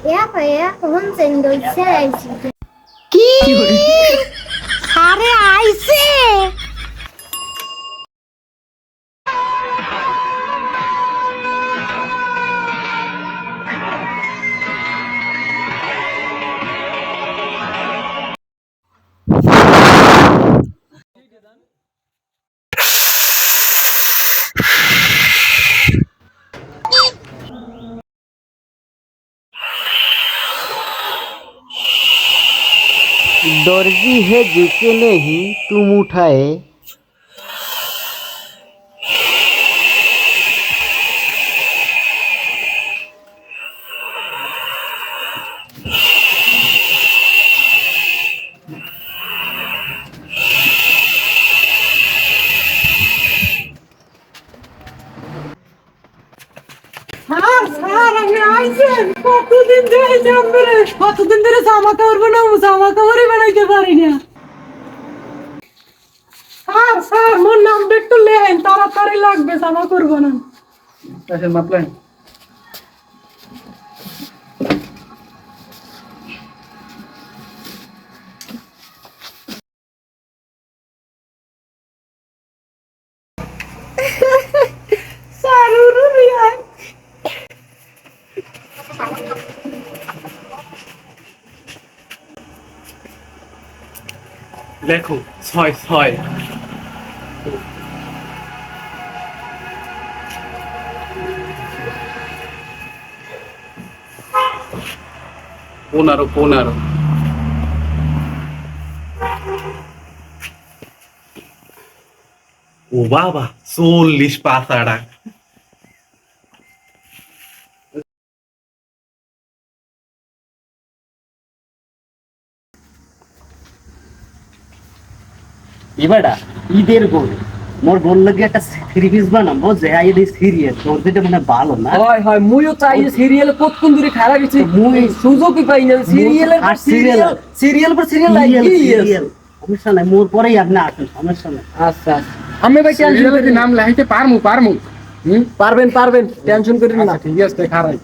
Ya, onsen doiছে কি আরে আইছে दर्जी है जिसे नहीं तुम उठाए কতদিন ধরে জামা কাপড় বানাবো জামা কাপড়ই বানাইতে পারি না স্যার মোর নামটা একটু লেহেন তাড়াতাড়ি লাগবে জামা কাপড় বানান Hacer más plan. স্যার উড়ুরি আয় লেখো 6 15 ও বাবা 40 পাতাড়া এবারটা ঈদের গোল মোর গোল লাগে একটা থ্রি পিস বানাবো যে আইডি সিরিয়াল তোর যেটা মানে ভালো না হয় হয় মুইও চাই সিরিয়ালে কতক্ষণ ধরে খারাপ গেছে মুই সুযোগই পাই না সিরিয়ালের পর সিরিয়াল সিরিয়াল পর সিরিয়াল সিরিয়াল সমস্যা নাই মোর পরেই আপনি আসেন সমস্যা নাই আচ্ছা আমি ভাই টেনশন করি নাম লাইতে পারমু পারবেন পারবেন টেনশন করেন না ঠিক আছে খারাই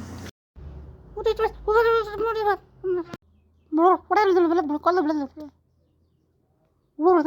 Wah,